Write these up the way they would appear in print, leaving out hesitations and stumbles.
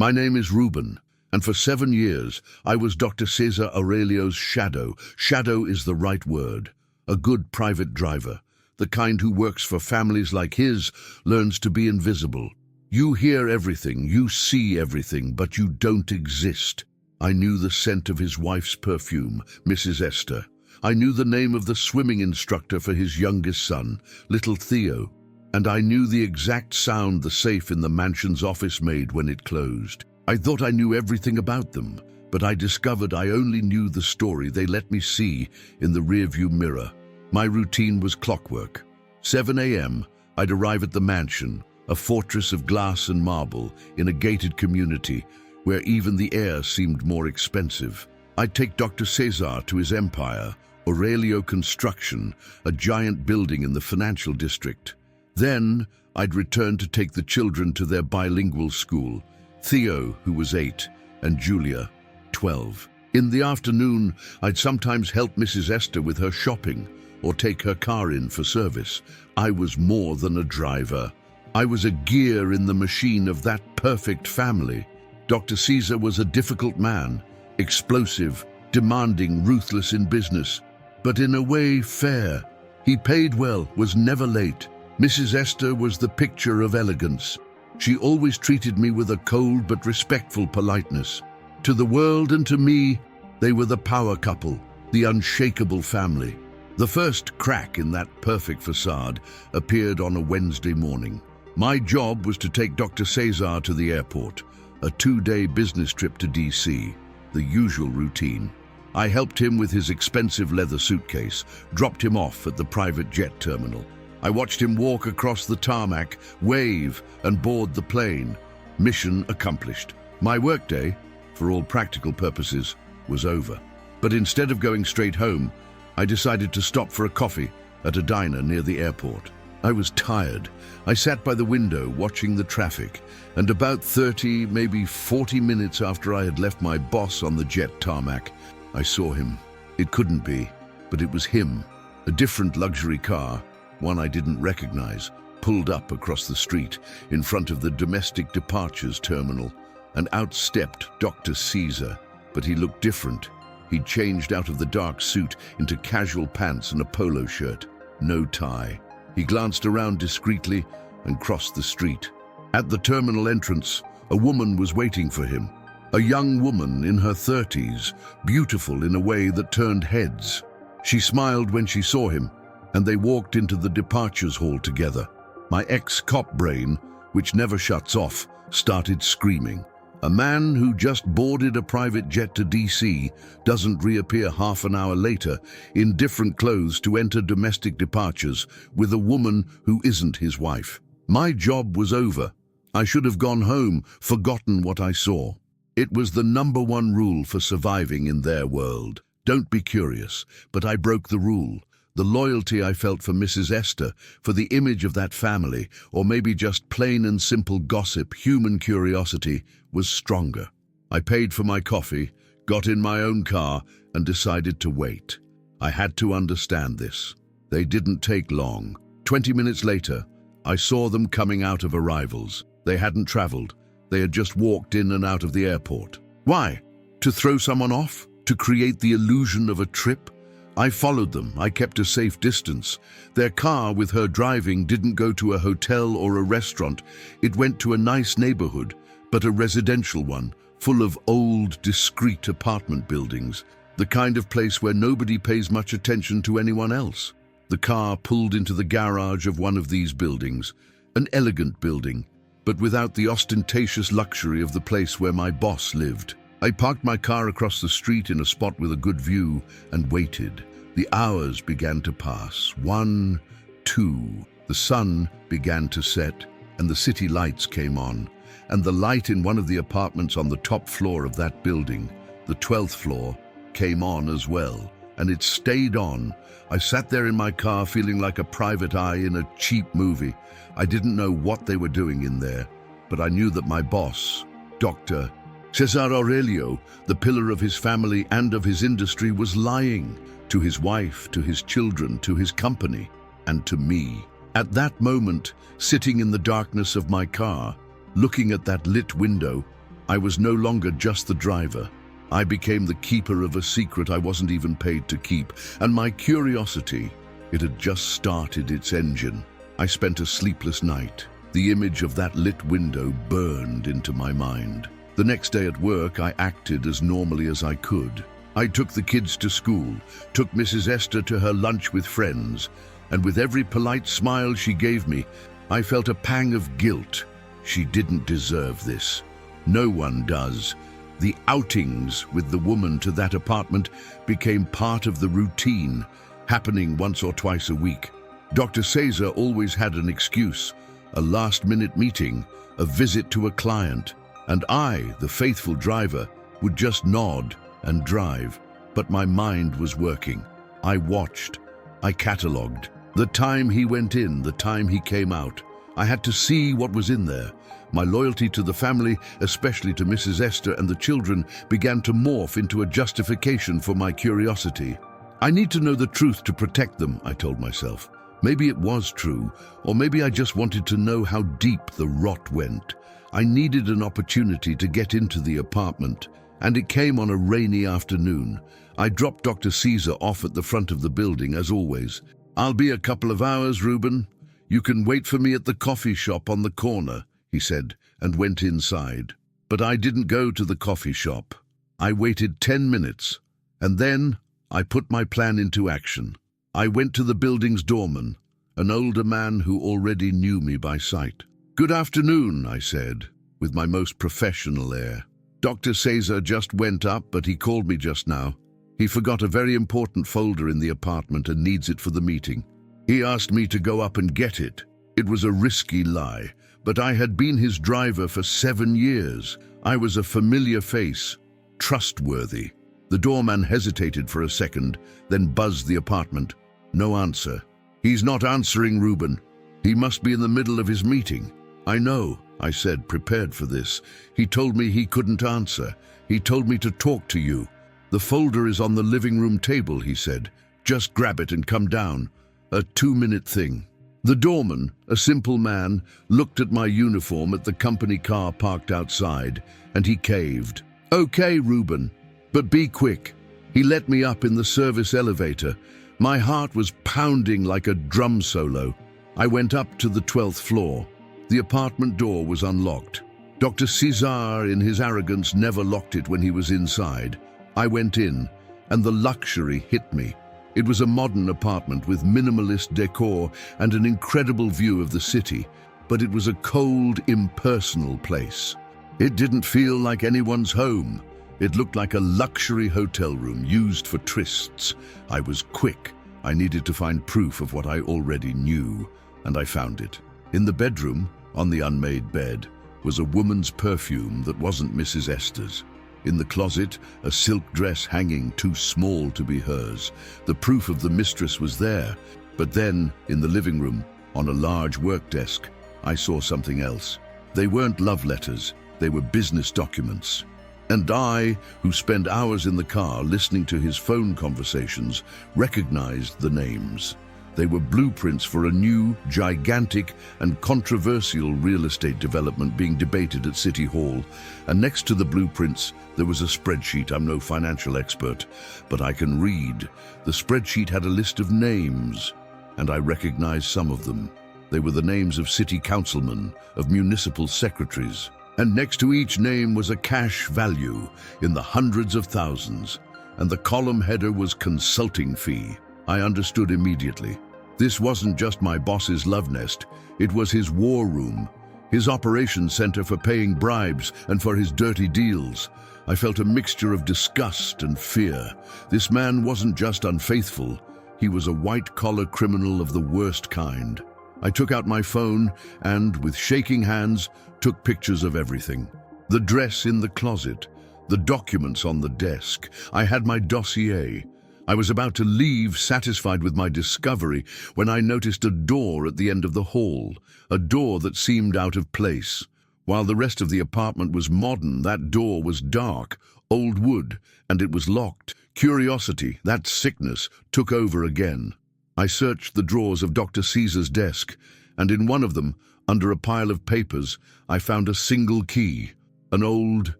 My name is Ruben, and for 7 years I was Dr. Cesar Aurelio's shadow. Shadow is the right word. A good private driver, the kind who works for families like his, learns to be invisible. You hear everything, you see everything, but you don't exist. I knew the scent of his wife's perfume, Mrs. Esther. I knew the name of the swimming instructor for his youngest son, little Theo. And I knew the exact sound the safe in the mansion's office made when it closed. I thought I knew everything about them, but I discovered I only knew the story they let me see in the rearview mirror. My routine was clockwork. 7 a.m., I'd arrive at the mansion, a fortress of glass and marble in a gated community where even the air seemed more expensive. I'd take Dr. Cesar to his empire, Aurelio Construction, a giant building in the financial district. Then I'd return to take the children to their bilingual school, Theo, who was 8, and Julia, 12. In the afternoon, I'd sometimes help Mrs. Esther with her shopping or take her car in for service. I was more than a driver. I was a gear in the machine of that perfect family. Dr. Cesar was a difficult man, explosive, demanding, ruthless in business, but in a way fair. He paid well, was never late. Mrs. Esther was the picture of elegance. She always treated me with a cold but respectful politeness. To the world and to me, they were the power couple, the unshakable family. The first crack in that perfect facade appeared on a Wednesday morning. My job was to take Dr. Cesar to the airport, a 2-day business trip to DC, the usual routine. I helped him with his expensive leather suitcase, dropped him off at the private jet terminal. I watched him walk across the tarmac, wave, and board the plane. Mission accomplished. My workday, for all practical purposes, was over. But instead of going straight home, I decided to stop for a coffee at a diner near the airport. I was tired. I sat by the window watching the traffic, and about 30, maybe 40 minutes after I had left my boss on the jet tarmac, I saw him. It couldn't be, but it was him. A different luxury car, one I didn't recognize, pulled up across the street in front of the domestic departures terminal, and out stepped Dr. Cesar. But he looked different. He'd changed out of the dark suit into casual pants and a polo shirt. No tie. He glanced around discreetly and crossed the street. At the terminal entrance, a woman was waiting for him. A young woman in her 30s, beautiful in a way that turned heads. She smiled when she saw him, and they walked into the departures hall together. My ex-cop brain, which never shuts off, started screaming. A man who just boarded a private jet to DC doesn't reappear half an hour later in different clothes to enter domestic departures with a woman who isn't his wife. My job was over. I should have gone home, forgotten what I saw. It was the #1 rule for surviving in their world. Don't be curious, but I broke the rule. The loyalty I felt for Mrs. Esther, for the image of that family, or maybe just plain and simple gossip, human curiosity, was stronger. I paid for my coffee, got in my own car, and decided to wait. I had to understand this. They didn't take long. 20 minutes later, I saw them coming out of arrivals. They hadn't traveled. They had just walked in and out of the airport. Why? To throw someone off? To create the illusion of a trip? I followed them. I kept a safe distance. Their car, with her driving, didn't go to a hotel or a restaurant. It went to a nice neighborhood, but a residential one, full of old, discreet apartment buildings, the kind of place where nobody pays much attention to anyone else. The car pulled into the garage of one of these buildings, an elegant building, but without the ostentatious luxury of the place where my boss lived. I parked my car across the street in a spot with a good view and waited. The hours began to pass. 1, 2. The sun began to set, and the city lights came on. And the light in one of the apartments on the top floor of that building, the 12th floor, came on as well. And it stayed on. I sat there in my car feeling like a private eye in a cheap movie. I didn't know what they were doing in there, but I knew that my boss, Dr. Cesar Aurelio, the pillar of his family and of his industry, was lying to his wife, to his children, to his company, and to me. At that moment, sitting in the darkness of my car, looking at that lit window, I was no longer just the driver. I became the keeper of a secret I wasn't even paid to keep, and my curiosity, it had just started its engine. I spent a sleepless night. The image of that lit window burned into my mind. The next day at work, I acted as normally as I could. I took the kids to school, took Mrs. Esther to her lunch with friends, and with every polite smile she gave me, I felt a pang of guilt. She didn't deserve this. No one does. The outings with the woman to that apartment became part of the routine, happening once or twice a week. Dr. Caesar always had an excuse, a last-minute meeting, a visit to a client, and I, the faithful driver, would just nod and drive. But my mind was working. I watched. I catalogued. The time he went in, the time he came out. I had to see what was in there. My loyalty to the family, especially to Mrs. Esther and the children, began to morph into a justification for my curiosity. I need to know the truth to protect them, I told myself. Maybe it was true, or maybe I just wanted to know how deep the rot went. I needed an opportunity to get into the apartment, and it came on a rainy afternoon. I dropped Dr. Caesar off at the front of the building, as always. "I'll be a couple of hours, Reuben. You can wait for me at the coffee shop on the corner," he said, and went inside. But I didn't go to the coffee shop. I waited 10 minutes, and then I put my plan into action. I went to the building's doorman, an older man who already knew me by sight. "Good afternoon," I said, with my most professional air. "Dr. Caesar just went up, but he called me just now. He forgot a very important folder in the apartment and needs it for the meeting. He asked me to go up and get it." It was a risky lie, but I had been his driver for 7 years. I was a familiar face, trustworthy. The doorman hesitated for a second, then buzzed the apartment. No answer. "He's not answering, Reuben. He must be in the middle of his meeting." "I know," I said, prepared for this. "He told me he couldn't answer. He told me to talk to you." "The folder is on the living room table," he said. "Just grab it and come down. A 2-minute thing." The doorman, a simple man, looked at my uniform at the company car parked outside, and he caved. "Okay, Reuben, but be quick." He let me up in the service elevator. My heart was pounding like a drum solo. I went up to the 12th floor. The apartment door was unlocked. Dr. Caesar, in his arrogance, never locked it when he was inside. I went in, and the luxury hit me. It was a modern apartment with minimalist decor and an incredible view of the city, but it was a cold, impersonal place. It didn't feel like anyone's home. It looked like a luxury hotel room used for trysts. I was quick. I needed to find proof of what I already knew, and I found it. In the bedroom, on the unmade bed, was a woman's perfume that wasn't Mrs. Esther's. In the closet, a silk dress hanging too small to be hers. The proof of the mistress was there. But then, in the living room, on a large work desk, I saw something else. They weren't love letters, they were business documents. And I, who spent hours in the car listening to his phone conversations, recognized the names. They were blueprints for a new, gigantic, and controversial real estate development being debated at City Hall. And next to the blueprints, there was a spreadsheet. I'm no financial expert, but I can read. The spreadsheet had a list of names, and I recognized some of them. They were the names of city councilmen, of municipal secretaries. And next to each name was a cash value in the hundreds of thousands, and the column header was consulting fee. I understood immediately. This wasn't just my boss's love nest. It was his war room, his operations center for paying bribes and for his dirty deals. I felt a mixture of disgust and fear. This man wasn't just unfaithful. He was a white-collar criminal of the worst kind. I took out my phone and, with shaking hands, took pictures of everything. The dress in the closet, the documents on the desk. I had my dossier. I was about to leave, satisfied with my discovery, when I noticed a door at the end of the hall, a door that seemed out of place. While the rest of the apartment was modern, that door was dark, old wood, and it was locked. Curiosity, that sickness, took over again. I searched the drawers of Dr. Caesar's desk, and in one of them, under a pile of papers, I found a single key, an old,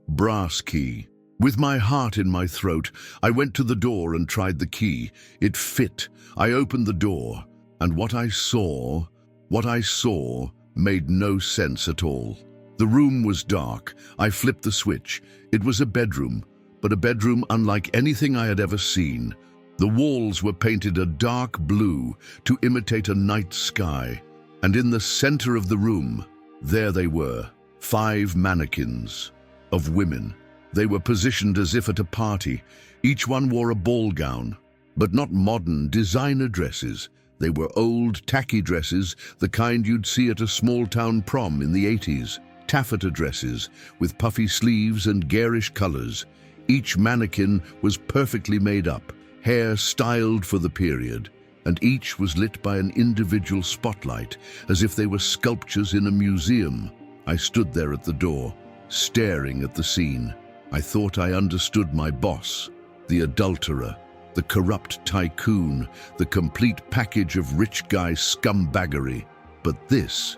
brass key. With my heart in my throat, I went to the door and tried the key. It fit. I opened the door, and what I saw made no sense at all. The room was dark. I flipped the switch. It was a bedroom, but a bedroom unlike anything I had ever seen. The walls were painted a dark blue to imitate a night sky, and in the center of the room, there they were, 5 mannequins of women. They were positioned as if at a party. Each one wore a ball gown, but not modern designer dresses. They were old, tacky dresses, the kind you'd see at a small-town prom in the 80s. Taffeta dresses with puffy sleeves and garish colors. Each mannequin was perfectly made up, hair styled for the period, and each was lit by an individual spotlight, as if they were sculptures in a museum. I stood there at the door, staring at the scene. I thought I understood my boss, the adulterer, the corrupt tycoon, the complete package of rich guy scumbaggery. But this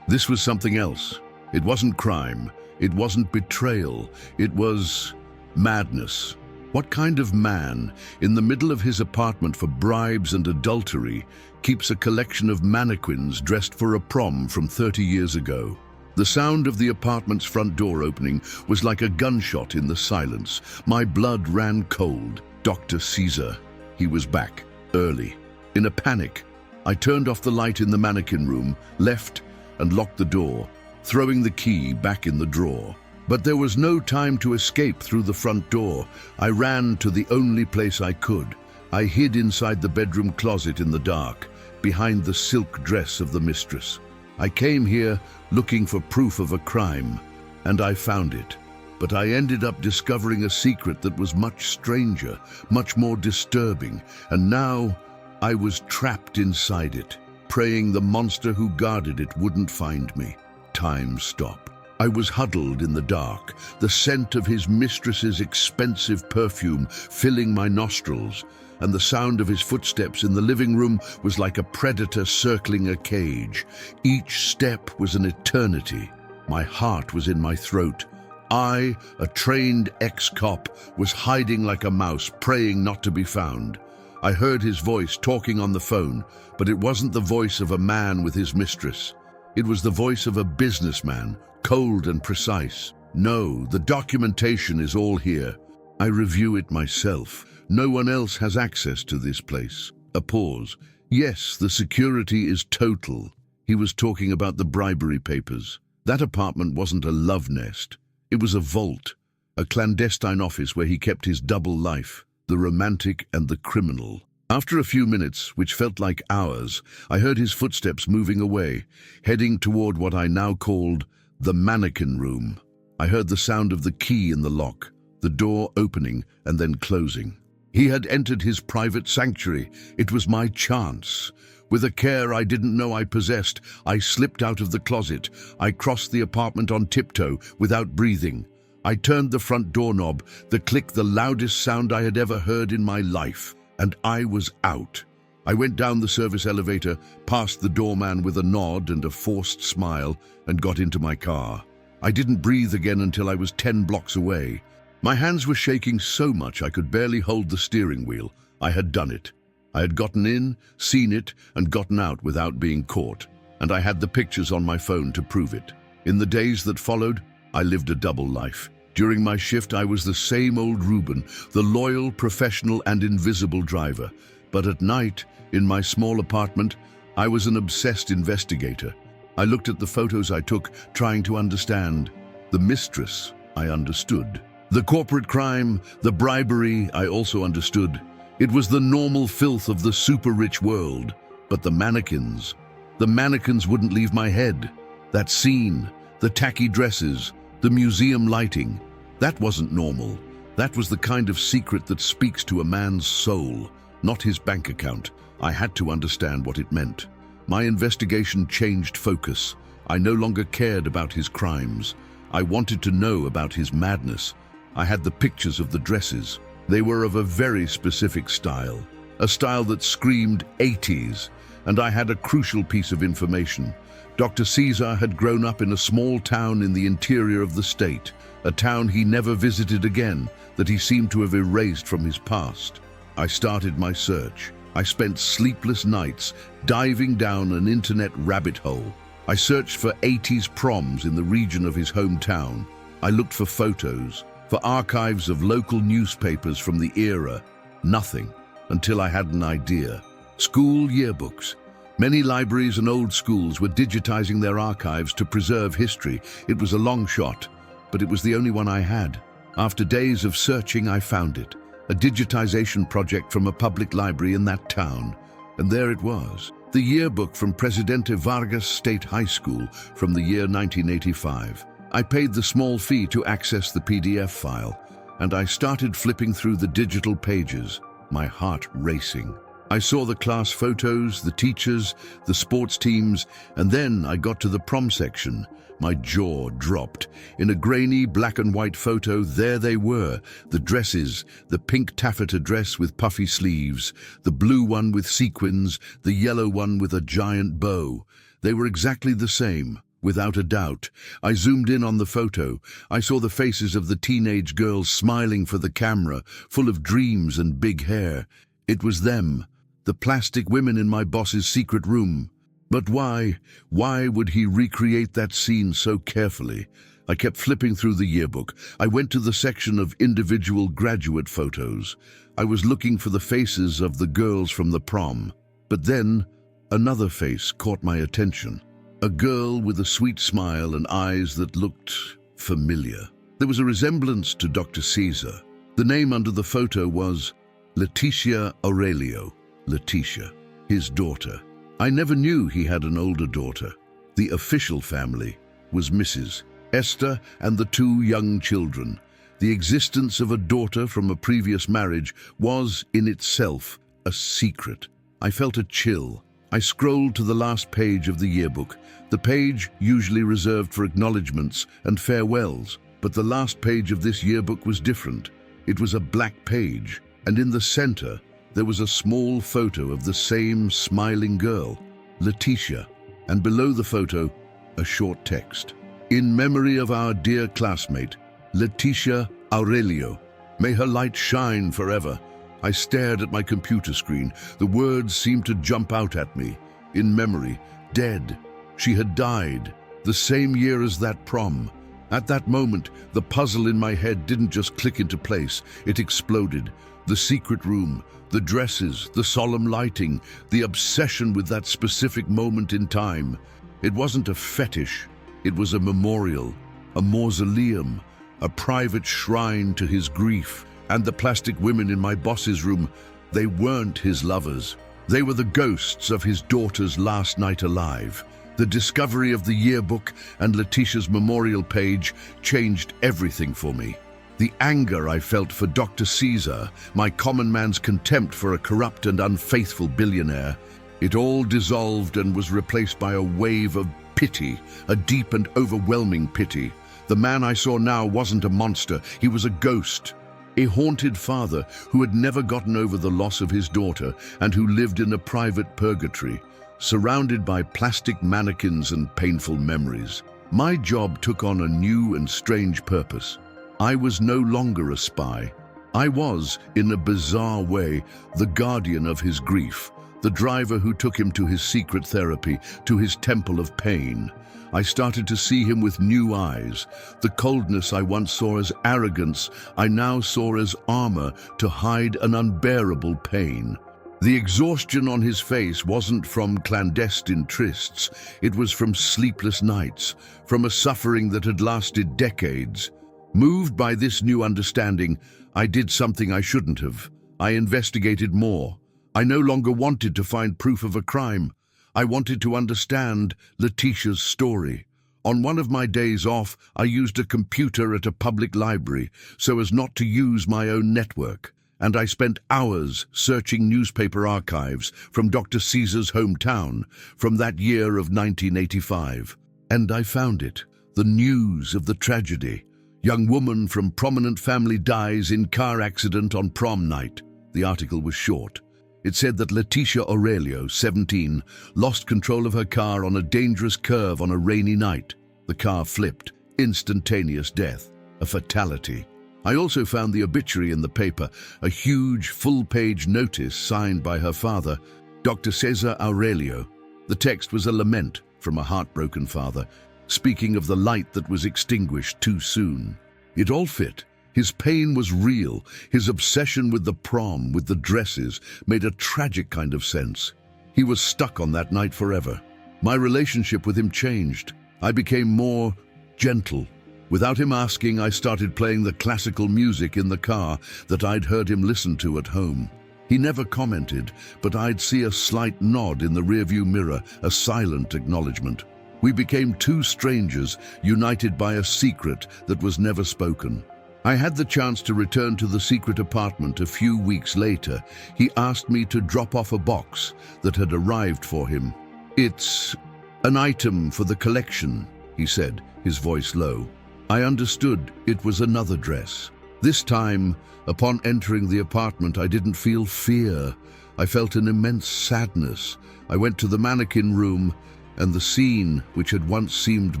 was something else. It wasn't crime, it wasn't betrayal, it was madness. What kind of man, in the middle of his apartment for bribes and adultery, keeps a collection of mannequins dressed for a prom from 30 years ago? The sound of the apartment's front door opening was like a gunshot in the silence. My blood ran cold. Dr. Caesar. He was back, early. In a panic, I turned off the light in the mannequin room, left, and locked the door, throwing the key back in the drawer. But there was no time to escape through the front door. I ran to the only place I could. I hid inside the bedroom closet in the dark, behind the silk dress of the mistress. I came here looking for proof of a crime, and I found it. But I ended up discovering a secret that was much stranger, much more disturbing, and now I was trapped inside it, praying the monster who guarded it wouldn't find me. Time stopped. I was huddled in the dark, the scent of his mistress's expensive perfume filling my nostrils, and the sound of his footsteps in the living room was like a predator circling a cage. Each step was an eternity. My heart was in my throat. I, a trained ex-cop, was hiding like a mouse, praying not to be found. I heard his voice talking on the phone, but it wasn't the voice of a man with his mistress. It was the voice of a businessman, cold and precise. No, the documentation is all here. I review it myself. No one else has access to this place. A pause. Yes, the security is total. He was talking about the bribery papers. That apartment wasn't a love nest. It was a vault, a clandestine office where he kept his double life, the romantic and the criminal. After a few minutes, which felt like hours, I heard his footsteps moving away, heading toward what I now called the mannequin room. I heard the sound of the key in the lock, the door opening and then closing. He had entered his private sanctuary. It was my chance. With a care I didn't know I possessed, I slipped out of the closet. I crossed the apartment on tiptoe, without breathing. I turned the front doorknob, the click the loudest sound I had ever heard in my life, and I was out. I went down the service elevator, past the doorman with a nod and a forced smile, and got into my car. I didn't breathe again until I was 10 blocks away. My hands were shaking so much I could barely hold the steering wheel. I had done it. I had gotten in, seen it, and gotten out without being caught, and I had the pictures on my phone to prove it. In the days that followed, I lived a double life. During my shift, I was the same old Reuben, the loyal, professional, and invisible driver. But at night, in my small apartment, I was an obsessed investigator. I looked at the photos I took, trying to understand. The mistress, I understood. The corporate crime, the bribery, I also understood. It was the normal filth of the super-rich world. But the mannequins wouldn't leave my head. That scene, the tacky dresses, the museum lighting, that wasn't normal. That was the kind of secret that speaks to a man's soul, not his bank account. I had to understand what it meant. My investigation changed focus. I no longer cared about his crimes. I wanted to know about his madness. I had the pictures of the dresses. They were of a very specific style, a style that screamed 80s, and I had a crucial piece of information. Dr. Caesar had grown up in a small town in the interior of the state, a town he never visited again, that he seemed to have erased from his past. I started my search. I spent sleepless nights diving down an internet rabbit hole. I searched for 80s proms in the region of his hometown. I looked for photos, for archives of local newspapers from the era. Nothing, until I had an idea. School yearbooks. Many libraries and old schools were digitizing their archives to preserve history. It was a long shot, but it was the only one I had. After days of searching, I found it. A digitization project from a public library in that town. And there it was. The yearbook from Presidente Vargas State High School from the year 1985. I paid the small fee to access the PDF file, and I started flipping through the digital pages, my heart racing. I saw the class photos, the teachers, the sports teams, and then I got to the prom section. My jaw dropped. In a grainy black and white photo, there they were, the dresses, the pink taffeta dress with puffy sleeves, the blue one with sequins, the yellow one with a giant bow. They were exactly the same, without a doubt. I zoomed in on the photo. I saw the faces of the teenage girls smiling for the camera, full of dreams and big hair. It was them. The plastic women in my boss's secret room. But why would he recreate that scene so carefully? I kept flipping through the yearbook. I went to the section of individual graduate photos. I was looking for the faces of the girls from the prom. But then, another face caught my attention. A girl with a sweet smile and eyes that looked familiar. There was a resemblance to Dr. Caesar. The name under the photo was Leticia Aurelio. Leticia, his daughter. I never knew he had an older daughter. The official family was Mrs. Esther and the 2 young children. The existence of a daughter from a previous marriage was, in itself, a secret. I felt a chill. I scrolled to the last page of the yearbook, the page usually reserved for acknowledgements and farewells. But the last page of this yearbook was different. It was a black page, and in the center, there was a small photo of the same smiling girl, Leticia, and below the photo, a short text. In memory of our dear classmate, Leticia Aurelio. May her light shine forever. I stared at my computer screen. The words seemed to jump out at me. In memory, dead. She had died, the same year as that prom. At that moment, the puzzle in my head didn't just click into place, it exploded. The secret room, the dresses, the solemn lighting, the obsession with that specific moment in time. It wasn't a fetish, it was a memorial, a mausoleum, a private shrine to his grief. And the plastic women in my boss's room, they weren't his lovers. They were the ghosts of his daughter's last night alive. The discovery of the yearbook and Letitia's memorial page changed everything for me. The anger I felt for Dr. Caesar, my common man's contempt for a corrupt and unfaithful billionaire, it all dissolved and was replaced by a wave of pity, a deep and overwhelming pity. The man I saw now wasn't a monster, he was a ghost. A haunted father who had never gotten over the loss of his daughter and who lived in a private purgatory, surrounded by plastic mannequins and painful memories. My job took on a new and strange purpose. I was no longer a spy. I was, in a bizarre way, the guardian of his grief, the driver who took him to his secret therapy, to his temple of pain. I started to see him with new eyes. The coldness I once saw as arrogance, I now saw as armor to hide an unbearable pain. The exhaustion on his face wasn't from clandestine trysts, it was from sleepless nights, from a suffering that had lasted decades. Moved by this new understanding, I did something I shouldn't have. I investigated more. I no longer wanted to find proof of a crime. I wanted to understand Letitia's story. On one of my days off, I used a computer at a public library so as not to use my own network. And I spent hours searching newspaper archives from Dr. Caesar's hometown from that year of 1985. And I found it, the news of the tragedy. Young woman from prominent family dies in car accident on prom night. The article was short. It said that Leticia Aurelio, 17, lost control of her car on a dangerous curve on a rainy night. The car flipped. Instantaneous death. A fatality. I also found the obituary in the paper, a huge, full-page notice signed by her father, Dr. Cesar Aurelio. The text was a lament from a heartbroken father, speaking of the light that was extinguished too soon. It all fit. His pain was real. His obsession with the prom, with the dresses, made a tragic kind of sense. He was stuck on that night forever. My relationship with him changed. I became more gentle. Without him asking, I started playing the classical music in the car that I'd heard him listen to at home. He never commented, but I'd see a slight nod in the rearview mirror, a silent acknowledgement. We became two strangers, united by a secret that was never spoken. I had the chance to return to the secret apartment a few weeks later. He asked me to drop off a box that had arrived for him. "It's an item for the collection," he said, his voice low. I understood it was another dress. This time, upon entering the apartment, I didn't feel fear. I felt an immense sadness. I went to the mannequin room, and the scene, which had once seemed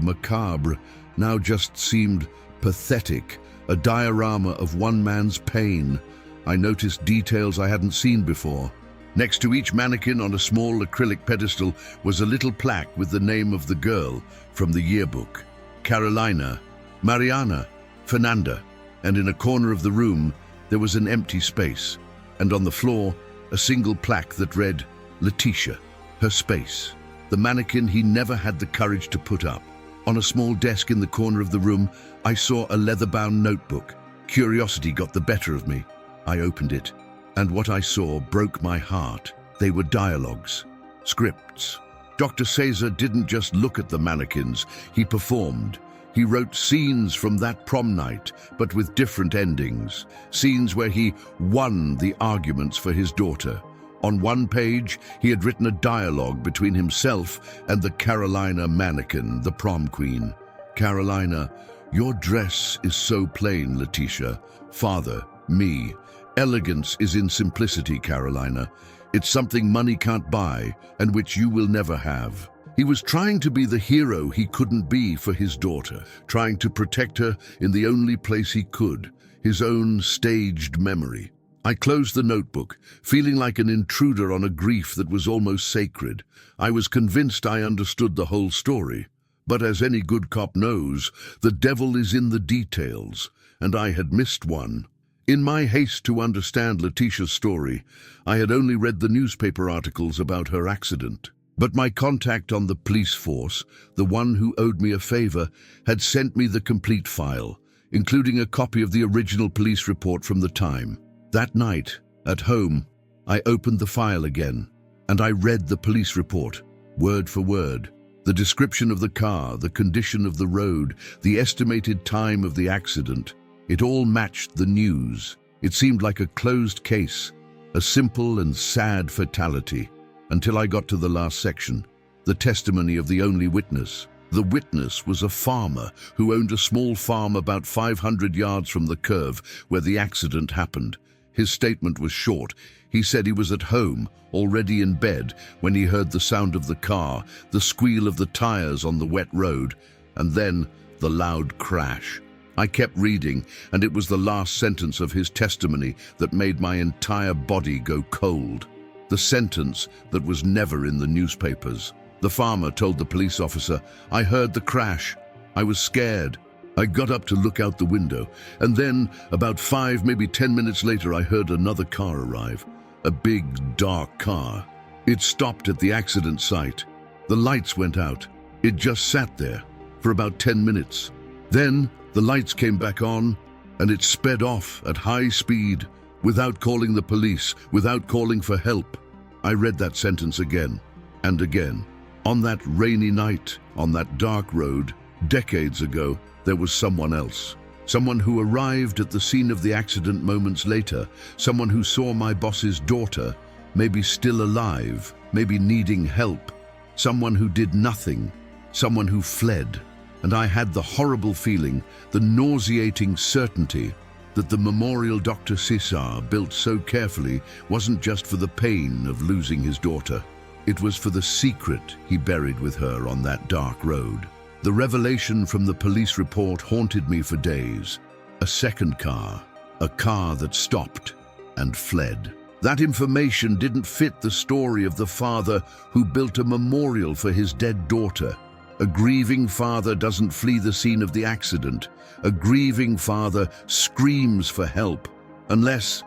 macabre, now just seemed pathetic. A diorama of one man's pain. I noticed details I hadn't seen before. Next to each mannequin on a small acrylic pedestal was a little plaque with the name of the girl from the yearbook. Carolina, Mariana, Fernanda. And in a corner of the room, there was an empty space. And on the floor, a single plaque that read, Leticia, her space. The mannequin he never had the courage to put up. On a small desk in the corner of the room, I saw a leather-bound notebook. Curiosity got the better of me. I opened it, and what I saw broke my heart. They were dialogues, scripts. Dr. Cesar didn't just look at the mannequins, he performed. He wrote scenes from that prom night, but with different endings. Scenes where he won the arguments for his daughter. On one page, he had written a dialogue between himself and the Carolina mannequin, the prom queen. Carolina, your dress is so plain, Leticia. Father, me. Elegance is in simplicity, Carolina. It's something money can't buy, and which you will never have. He was trying to be the hero he couldn't be for his daughter, trying to protect her in the only place he could, his own staged memory. I closed the notebook, feeling like an intruder on a grief that was almost sacred. I was convinced I understood the whole story. But as any good cop knows, the devil is in the details, and I had missed one. In my haste to understand Leticia's story, I had only read the newspaper articles about her accident. But my contact on the police force, the one who owed me a favor, had sent me the complete file, including a copy of the original police report from the time. That night, at home, I opened the file again, and I read the police report, word for word. The description of the car, the condition of the road, the estimated time of the accident, it all matched the news. It seemed like a closed case, a simple and sad fatality, until I got to the last section, the testimony of the only witness. The witness was a farmer who owned a small farm about 500 yards from the curve where the accident happened. His statement was short. He said he was at home, already in bed, when he heard the sound of the car, the squeal of the tires on the wet road, and then the loud crash. I kept reading, and it was the last sentence of his testimony that made my entire body go cold. The sentence that was never in the newspapers. The farmer told the police officer, "I heard the crash. I was scared. I got up to look out the window, and then, about 5, maybe 10 minutes later, I heard another car arrive. A big, dark car. It stopped at the accident site. The lights went out. It just sat there for about 10 minutes. Then, the lights came back on, and it sped off at high speed, without calling the police, without calling for help." I read that sentence again and again. On that rainy night, on that dark road, decades ago, there was someone else. Someone who arrived at the scene of the accident moments later. Someone who saw my boss's daughter, maybe still alive, maybe needing help. Someone who did nothing. Someone who fled. And I had the horrible feeling, the nauseating certainty, that the memorial Dr. Caesar built so carefully wasn't just for the pain of losing his daughter. It was for the secret he buried with her on that dark road. The revelation from the police report haunted me for days. A second car, a car that stopped and fled. That information didn't fit the story of the father who built a memorial for his dead daughter. A grieving father doesn't flee the scene of the accident. A grieving father screams for help. Unless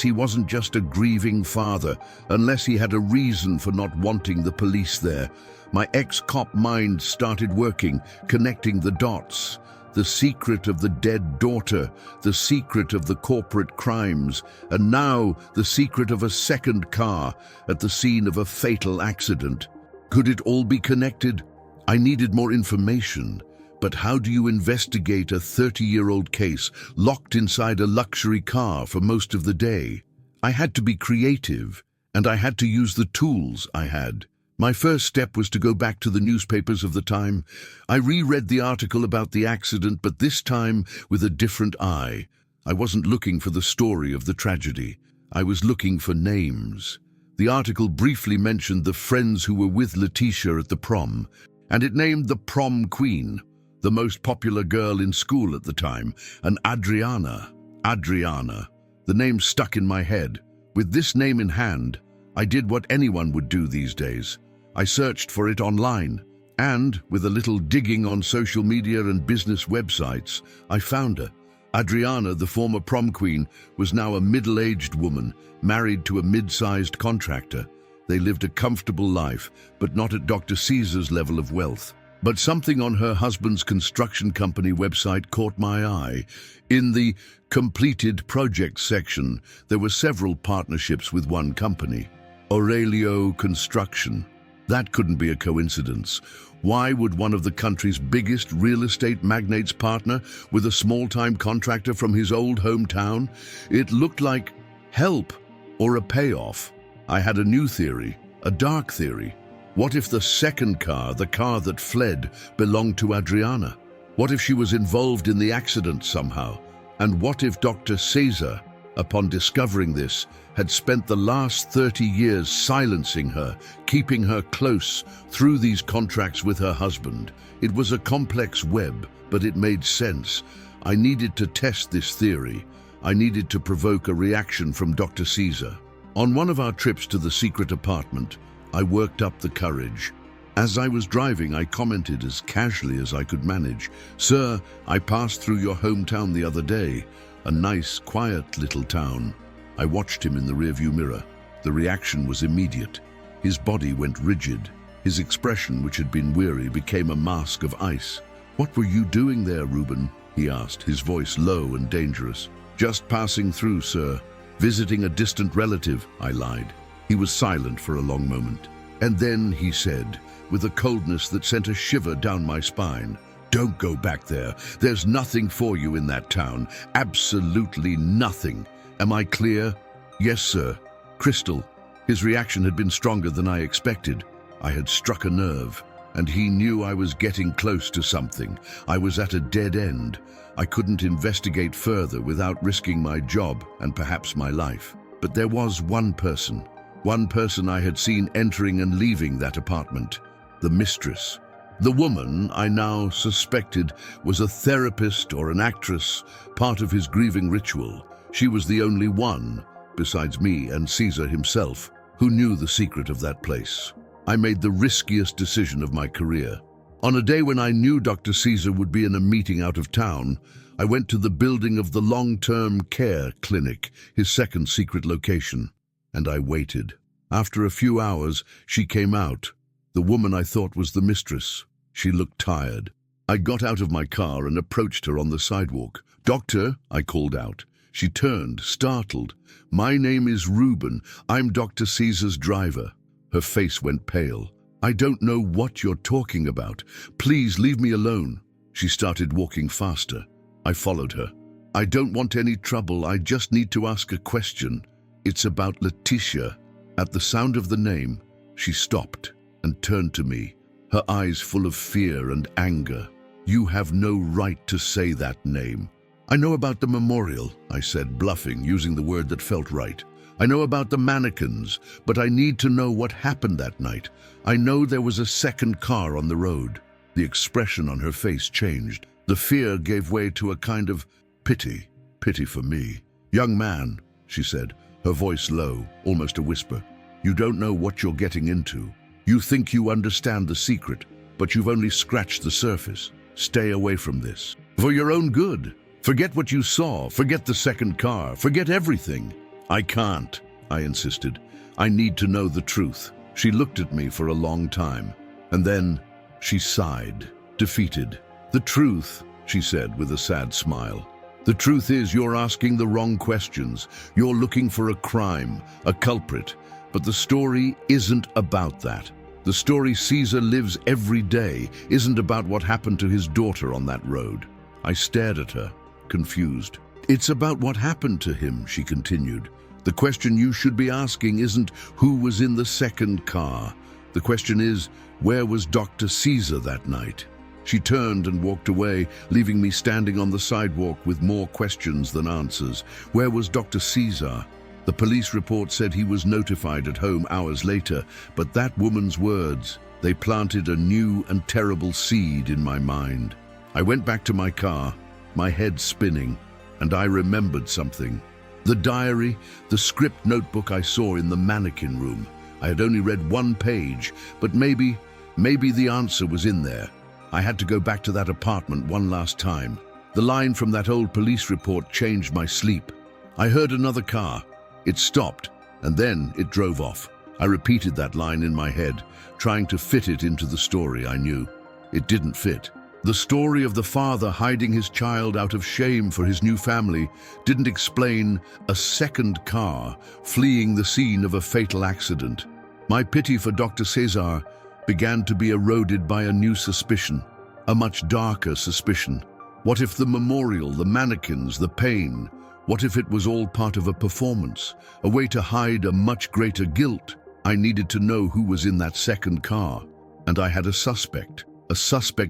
he wasn't just a grieving father, unless he had a reason for not wanting the police there. My ex-cop mind started working, connecting the dots. The secret of the dead daughter, the secret of the corporate crimes, and now the secret of a second car at the scene of a fatal accident. Could it all be connected? I needed more information. But how do you investigate a 30-year-old case locked inside a luxury car for most of the day? I had to be creative, and I had to use the tools I had. My first step was to go back to the newspapers of the time. I reread the article about the accident, but this time with a different eye. I wasn't looking for the story of the tragedy. I was looking for names. The article briefly mentioned the friends who were with Letitia at the prom, and it named the prom queen, the most popular girl in school at the time, an Adriana. Adriana. The name stuck in my head. With this name in hand, I did what anyone would do these days. I searched for it online, and, with a little digging on social media and business websites, I found her. Adriana, the former prom queen, was now a middle-aged woman, married to a mid-sized contractor. They lived a comfortable life, but not at Dr. Caesar's level of wealth. But something on her husband's construction company website caught my eye. In the completed projects section, there were several partnerships with one company, Aurelio Construction. That couldn't be a coincidence. Why would one of the country's biggest real estate magnates partner with a small-time contractor from his old hometown? It looked like help or a payoff. I had a new theory, a dark theory. What if the second car, the car that fled, belonged to Adriana? What if she was involved in the accident somehow? And what if Dr. Caesar, upon discovering this, had spent the last 30 years silencing her, keeping her close through these contracts with her husband? It was a complex web, but it made sense. I needed to test this theory. I needed to provoke a reaction from Dr. Caesar. On one of our trips to the secret apartment, I worked up the courage. As I was driving, I commented as casually as I could manage, "Sir, I passed through your hometown the other day. A nice, quiet little town." I watched him in the rearview mirror. The reaction was immediate. His body went rigid. His expression, which had been weary, became a mask of ice. "What were you doing there, Reuben?" he asked, his voice low and dangerous. "Just passing through, sir. Visiting a distant relative," I lied. He was silent for a long moment. And then he said, with a coldness that sent a shiver down my spine, "Don't go back there. There's nothing for you in that town. Absolutely nothing. Am I clear?" "Yes, sir." Crystal. His reaction had been stronger than I expected. I had struck a nerve, and he knew I was getting close to something. I was at a dead end. I couldn't investigate further without risking my job and perhaps my life. But there was one person I had seen entering and leaving that apartment, the mistress. The woman I now suspected was a therapist or an actress, part of his grieving ritual. She was the only one, besides me and Caesar himself, who knew the secret of that place. I made the riskiest decision of my career. On a day when I knew Dr. Caesar would be in a meeting out of town, I went to the building of the long-term care clinic, his second secret location, and I waited. After a few hours, she came out, the woman I thought was the mistress. She looked tired. I got out of my car and approached her on the sidewalk. "Doctor," I called out. She turned, startled. "My name is Reuben. I'm Dr. Caesar's driver." Her face went pale. "I don't know what you're talking about. Please leave me alone." She started walking faster. I followed her. "I don't want any trouble. I just need to ask a question. It's about Letitia." At the sound of the name, she stopped and turned to me, her eyes full of fear and anger. "You have no right to say that name." I know about the memorial, I said, bluffing, using the word that felt right. I know about the mannequins, but I need to know what happened that night. I know there was a second car on the road. The expression on her face changed. The fear gave way to a kind of pity. Pity for me. Young man, she said, her voice low, almost a whisper. You don't know what you're getting into. You think you understand the secret, but you've only scratched the surface. Stay away from this. For your own good. Forget what you saw. Forget the second car. Forget everything. I can't, I insisted. I need to know the truth. She looked at me for a long time, and then she sighed, defeated. The truth, she said with a sad smile. The truth is you're asking the wrong questions. You're looking for a crime, a culprit. But the story isn't about that. The story Caesar lives every day isn't about what happened to his daughter on that road. I stared at her, confused. It's about what happened to him, she continued. The question you should be asking isn't who was in the second car. The question is, where was Dr. Caesar that night? She turned and walked away, leaving me standing on the sidewalk with more questions than answers. Where was Dr. Caesar? The police report said he was notified at home hours later, but that woman's words, they planted a new and terrible seed in my mind. I went back to my car, my head spinning, and I remembered something. The diary, the script notebook I saw in the mannequin room. I had only read one page, but maybe the answer was in there. I had to go back to that apartment one last time. The line from that old police report changed my sleep. I heard another car. It stopped, and then it drove off. I repeated that line in my head, trying to fit it into the story I knew. It didn't fit. The story of the father hiding his child out of shame for his new family didn't explain a second car fleeing the scene of a fatal accident. My pity for Dr. Caesar began to be eroded by a new suspicion, a much darker suspicion. What if the memorial, the mannequins, the pain, what if it was all part of a performance, a way to hide a much greater guilt? I needed to know who was in that second car, and I had a suspect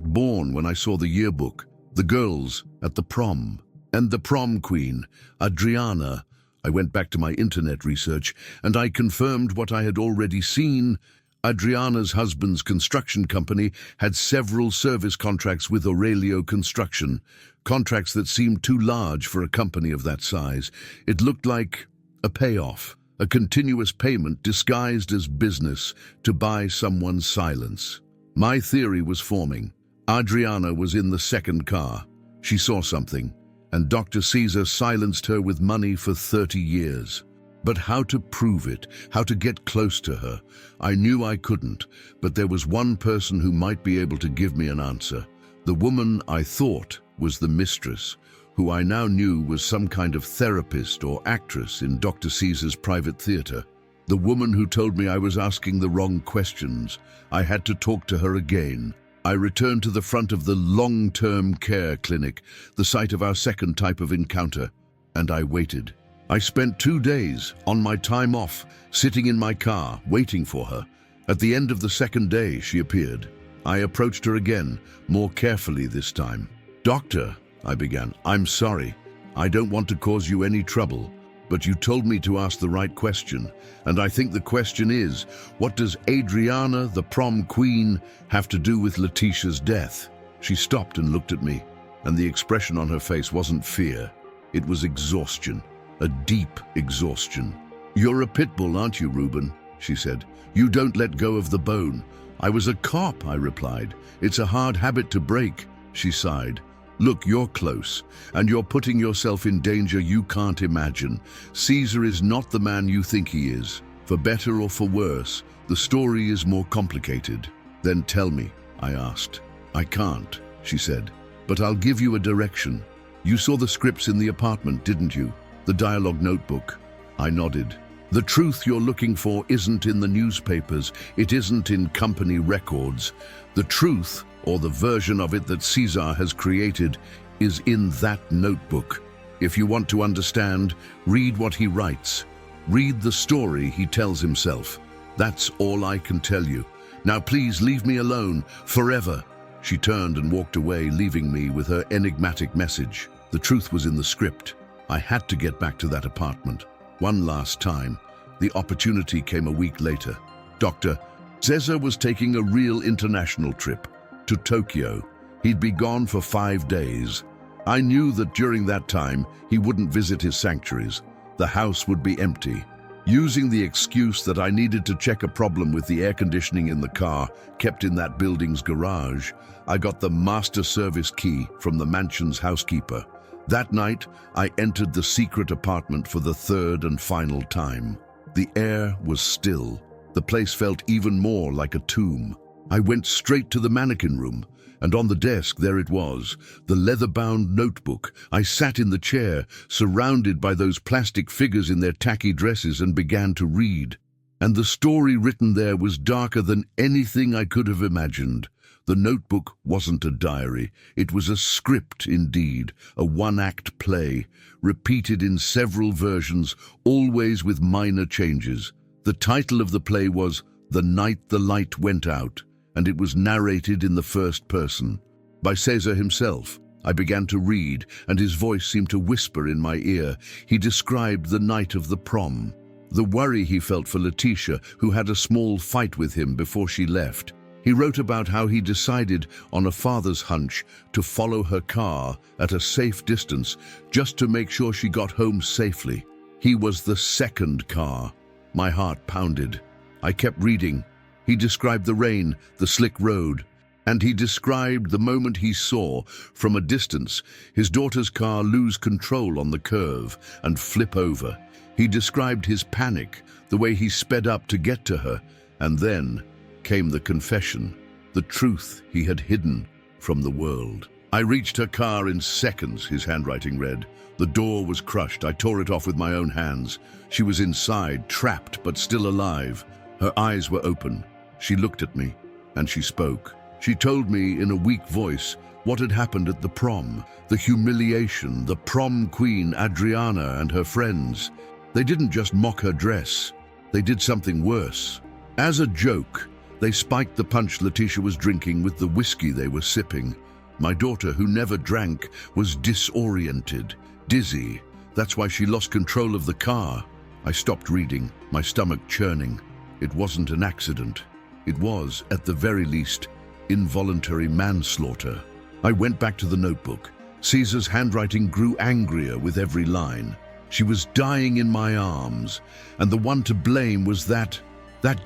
born when I saw the yearbook, the girls at the prom, and the prom queen, Adriana. I went back to my internet research, and I confirmed what I had already seen. Adriana's husband's construction company had several service contracts with Aurelio Construction, contracts that seemed too large for a company of that size. It looked like a payoff, a continuous payment disguised as business to buy someone's silence. My theory was forming. Adriana was in the second car. She saw something, and Dr. Caesar silenced her with money for 30 years. But how to prove it, how to get close to her? I knew I couldn't, but there was one person who might be able to give me an answer. The woman I thought was the mistress, who I now knew was some kind of therapist or actress in Dr. Caesar's private theater. The woman who told me I was asking the wrong questions. I had to talk to her again. I returned to the front of the long-term care clinic, the site of our second type of encounter, and I waited. I spent 2 days, on my time off, sitting in my car, waiting for her. At the end of the second day, she appeared. I approached her again, more carefully this time. "Doctor," I began, "I'm sorry. I don't want to cause you any trouble. But you told me to ask the right question, and I think the question is, what does Adriana, the prom queen, have to do with Letitia's death?" She stopped and looked at me, and the expression on her face wasn't fear. It was exhaustion, a deep exhaustion. "You're a pit bull, aren't you, Reuben?" she said. "You don't let go of the bone." "I was a cop," I replied. "It's a hard habit to break." She sighed. "Look, you're close, and you're putting yourself in danger you can't imagine. Caesar is not the man you think he is. For better or for worse, the story is more complicated." "Then tell me," I asked. "I can't," she said, "but I'll give you a direction. You saw the scripts in the apartment, didn't you? The dialogue notebook." I nodded. "The truth you're looking for isn't in the newspapers. It isn't in company records. The truth, or the version of it that Caesar has created, is in that notebook. If you want to understand, read what he writes. Read the story he tells himself. That's all I can tell you. Now please leave me alone, forever." She turned and walked away, leaving me with her enigmatic message. The truth was in the script. I had to get back to that apartment. One last time. The opportunity came a week later. Dr. Cesar was taking a real international trip to Tokyo. He'd be gone for 5 days. I knew that during that time, he wouldn't visit his sanctuaries. The house would be empty. Using the excuse that I needed to check a problem with the air conditioning in the car kept in that building's garage, I got the master service key from the mansion's housekeeper. That night, I entered the secret apartment for the third and final time. The air was still. The place felt even more like a tomb. I went straight to the mannequin room, and on the desk there it was, the leather-bound notebook. I sat in the chair, surrounded by those plastic figures in their tacky dresses, and began to read. And the story written there was darker than anything I could have imagined. The notebook wasn't a diary. It was a script indeed, a one-act play, repeated in several versions, always with minor changes. The title of the play was The Night the Light Went Out, and it was narrated in the first person, by Cesar himself. I began to read, and his voice seemed to whisper in my ear. He described the night of the prom, the worry he felt for Letitia, who had a small fight with him before she left. He wrote about how he decided, on a father's hunch, to follow her car at a safe distance just to make sure she got home safely. He was the second car. My heart pounded. I kept reading. He described the rain, the slick road, and he described the moment he saw, from a distance, his daughter's car lose control on the curve and flip over. He described his panic, the way he sped up to get to her, and then came the confession, the truth he had hidden from the world. I reached her car in seconds, his handwriting read. The door was crushed. I tore it off with my own hands. She was inside, trapped but still alive. Her eyes were open. She looked at me, and she spoke. She told me in a weak voice what had happened at the prom, the humiliation, the prom queen, Adriana, and her friends. They didn't just mock her dress. They did something worse. As a joke, they spiked the punch Letitia was drinking with the whiskey they were sipping. My daughter, who never drank, was disoriented, dizzy. That's why she lost control of the car. I stopped reading, my stomach churning. It wasn't an accident. It was, at the very least, involuntary manslaughter. I went back to the notebook. Caesar's handwriting grew angrier with every line. She was dying in my arms, and the one to blame was that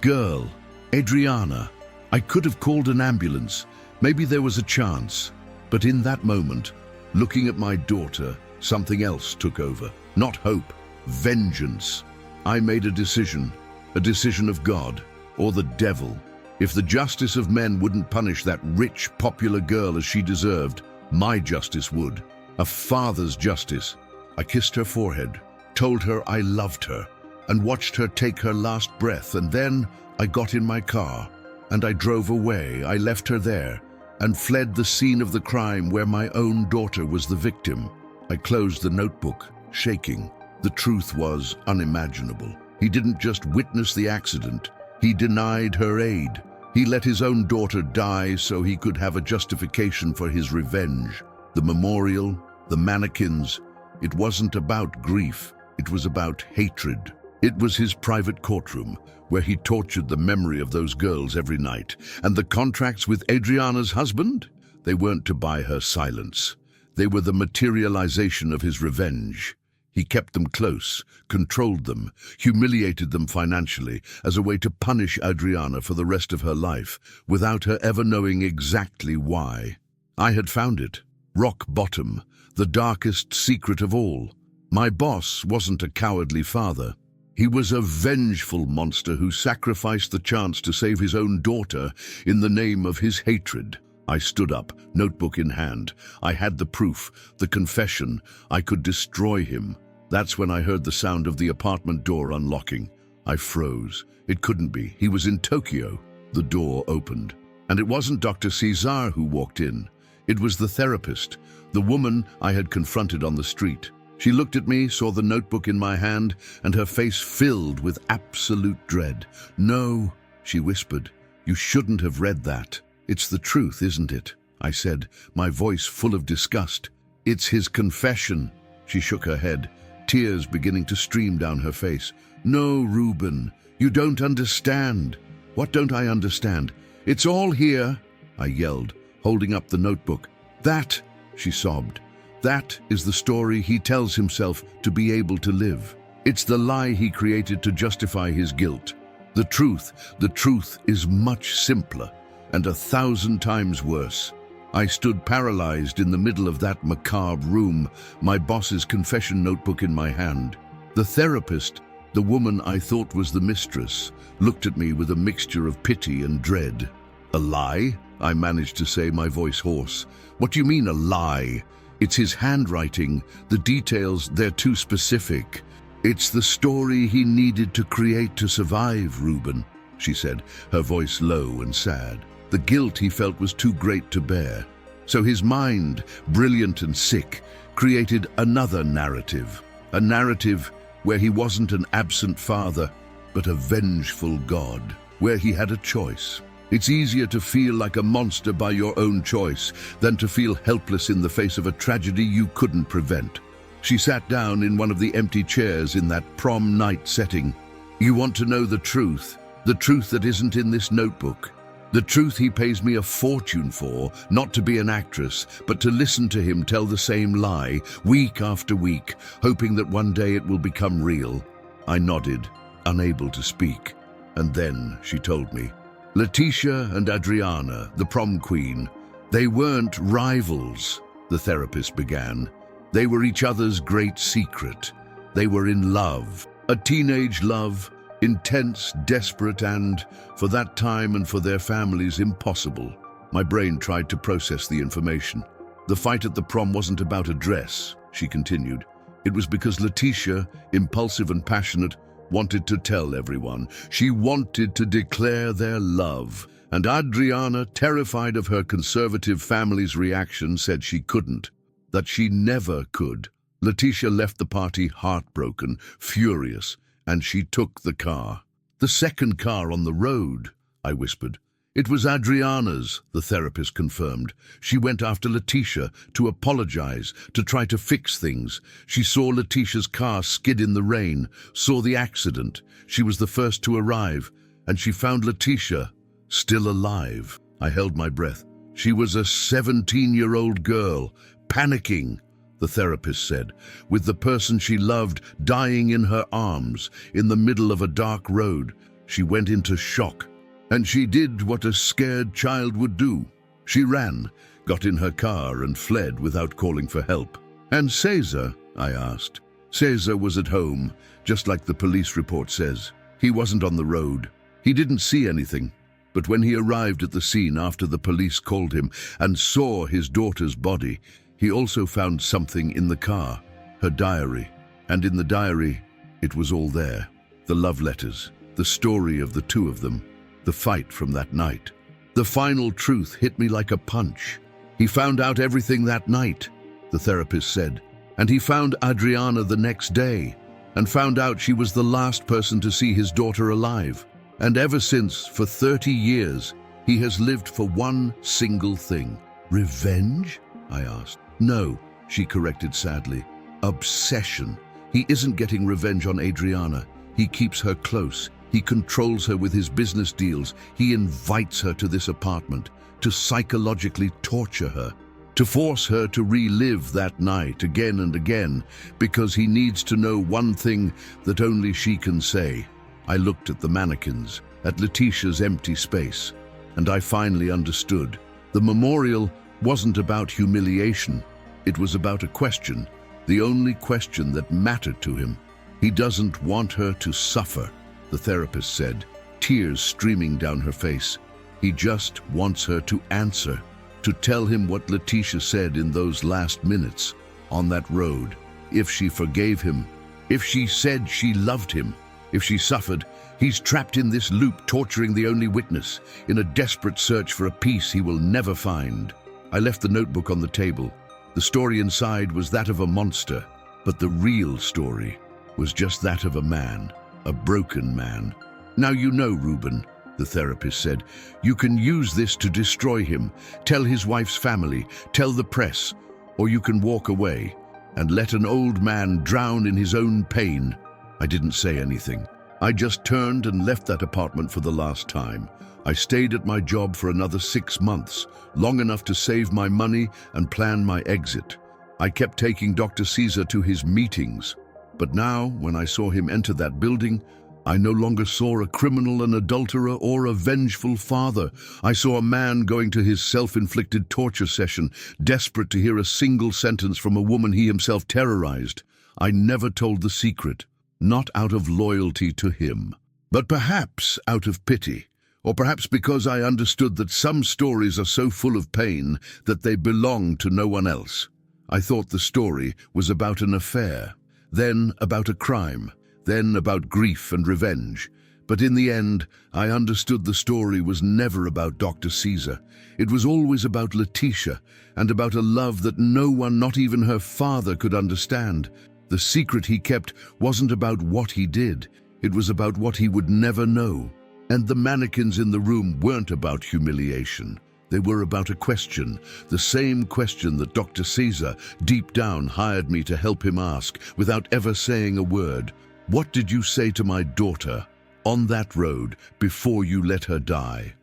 girl, Adriana. I could have called an ambulance. Maybe there was a chance. But in that moment, looking at my daughter, something else took over. Not hope, vengeance. I made a decision of God or the devil. If the justice of men wouldn't punish that rich, popular girl as she deserved, my justice would. A father's justice. I kissed her forehead, told her I loved her, and watched her take her last breath, and then I got in my car, and I drove away. I left her there, and fled the scene of the crime where my own daughter was the victim. I closed the notebook, shaking. The truth was unimaginable. He didn't just witness the accident. He denied her aid. He let his own daughter die so he could have a justification for his revenge. The memorial, the mannequins, it wasn't about grief. It was about hatred. It was his private courtroom, where he tortured the memory of those girls every night. And the contracts with Adriana's husband? They weren't to buy her silence. They were the materialization of his revenge. He kept them close, controlled them, humiliated them financially as a way to punish Adriana for the rest of her life, without her ever knowing exactly why. I had found it. Rock bottom, the darkest secret of all. My boss wasn't a cowardly father. He was a vengeful monster who sacrificed the chance to save his own daughter in the name of his hatred. I stood up, notebook in hand. I had the proof, the confession. I could destroy him. That's when I heard the sound of the apartment door unlocking. I froze. It couldn't be. He was in Tokyo. The door opened. And it wasn't Dr. Cesar who walked in. It was the therapist, the woman I had confronted on the street. She looked at me, saw the notebook in my hand, and her face filled with absolute dread. "No," she whispered. "You shouldn't have read that. It's the truth, isn't it?" I said, my voice full of disgust. It's his confession. She shook her head, tears beginning to stream down her face. No, Reuben, you don't understand. What don't I understand? It's all here, I yelled, holding up the notebook. That, she sobbed, that is the story he tells himself to be able to live. It's the lie he created to justify his guilt. The truth is much simpler and 1,000 times worse. I stood paralyzed in the middle of that macabre room, my boss's confession notebook in my hand. The therapist, the woman I thought was the mistress, looked at me with a mixture of pity and dread. A lie? I managed to say, my voice hoarse. What do you mean, a lie? It's his handwriting. The details, they're too specific. It's the story he needed to create to survive, Reuben, she said, her voice low and sad. The guilt he felt was too great to bear. So his mind, brilliant and sick, created another narrative. A narrative where he wasn't an absent father, but a vengeful God, where he had a choice. It's easier to feel like a monster by your own choice than to feel helpless in the face of a tragedy you couldn't prevent. She sat down in one of the empty chairs in that prom night setting. You want to know the truth that isn't in this notebook. The truth he pays me a fortune for, not to be an actress, but to listen to him tell the same lie, week after week, hoping that one day it will become real. I nodded, unable to speak. And then she told me. Letitia and Adriana, the prom queen, they weren't rivals, the therapist began. They were each other's great secret. They were in love, a teenage love, intense, desperate, and, for that time and for their families, impossible. My brain tried to process the information. The fight at the prom wasn't about a dress, she continued. It was because Letitia, impulsive and passionate, wanted to tell everyone. She wanted to declare their love. And Adriana, terrified of her conservative family's reaction, said she couldn't, that she never could. Letitia left the party heartbroken, furious, and she took the car. The second car on the road, I whispered. It was Adriana's, the therapist confirmed. She went after Letitia to apologize, to try to fix things. She saw Letitia's car skid in the rain, saw the accident. She was the first to arrive, and she found Letitia still alive. I held my breath. She was a 17-year-old girl, panicking, the therapist said, with the person she loved dying in her arms, in the middle of a dark road. She went into shock. And she did what a scared child would do. She ran, got in her car and fled without calling for help. And Cesar, I asked. Cesar was at home, just like the police report says. He wasn't on the road. He didn't see anything. But when he arrived at the scene after the police called him and saw his daughter's body, he also found something in the car, her diary. And in the diary, it was all there. The love letters, the story of the two of them. The fight from that night. The final truth hit me like a punch. He found out everything that night, the therapist said, and he found Adriana the next day, and found out she was the last person to see his daughter alive. And ever since, for 30 years, he has lived for one single thing. Revenge? I asked. No, she corrected sadly. Obsession. He isn't getting revenge on Adriana. He keeps her close. He controls her with his business deals. He invites her to this apartment to psychologically torture her, to force her to relive that night again and again, because he needs to know one thing that only she can say. I looked at the mannequins, at Letitia's empty space, and I finally understood. The memorial wasn't about humiliation. It was about a question, the only question that mattered to him. He doesn't want her to suffer, the therapist said, tears streaming down her face. He just wants her to answer, to tell him what Letitia said in those last minutes on that road. If she forgave him, if she said she loved him, if she suffered, he's trapped in this loop, torturing the only witness, in a desperate search for a peace he will never find. I left the notebook on the table. The story inside was that of a monster, but the real story was just that of a man. A broken man. Now you know, Reuben, the therapist said. You can use this to destroy him, tell his wife's family, tell the press. or you can walk away and let an old man drown in his own pain." I didn't say anything. I just turned and left that apartment for the last time. I stayed at my job for another 6 months, long enough to save my money and plan my exit. I kept taking Dr. Caesar to his meetings, but now, when I saw him enter that building, I no longer saw a criminal, an adulterer, or a vengeful father. I saw a man going to his self-inflicted torture session, desperate to hear a single sentence from a woman he himself terrorized. I never told the secret, not out of loyalty to him, but perhaps out of pity, or perhaps because I understood that some stories are so full of pain that they belong to no one else. I thought the story was about an affair, then about a crime, then about grief and revenge. But in the end, I understood the story was never about Dr. Caesar. It was always about Letitia, and about a love that no one, not even her father, could understand. The secret he kept wasn't about what he did. It was about what he would never know. And the mannequins in the room weren't about humiliation. They were about a question, the same question that Dr. Caesar, deep down, hired me to help him ask, without ever saying a word. What did you say to my daughter on that road before you let her die?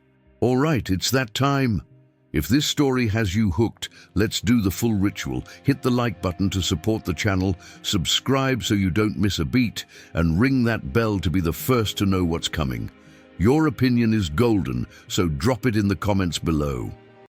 All right, it's that time. If this story has you hooked, let's do the full ritual. Hit the like button to support the channel, subscribe so you don't miss a beat, and ring that bell to be the first to know what's coming. Your opinion is golden, so drop it in the comments below.